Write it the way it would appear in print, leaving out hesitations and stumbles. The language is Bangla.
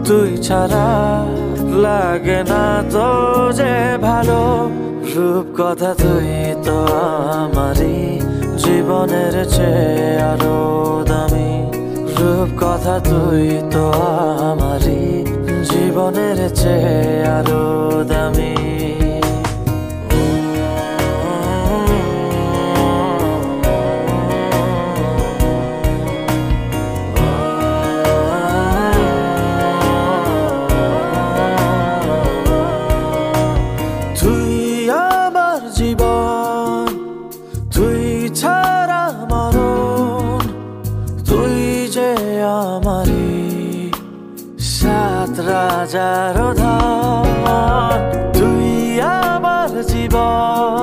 তুই ছাড়া লাগে না তো যে ভালো। রূপ কথা তুই তো আমারই জীবনের চেয়ে আরো দামি। রূপ কথা তুই তো আমারই জীবনের চেয়ে আরো দামি। তুই আমার জীবন, তুই ছাড়া মরণ, তুই যে আমারই সাত রাজার ধন। তুই আমার জীবন,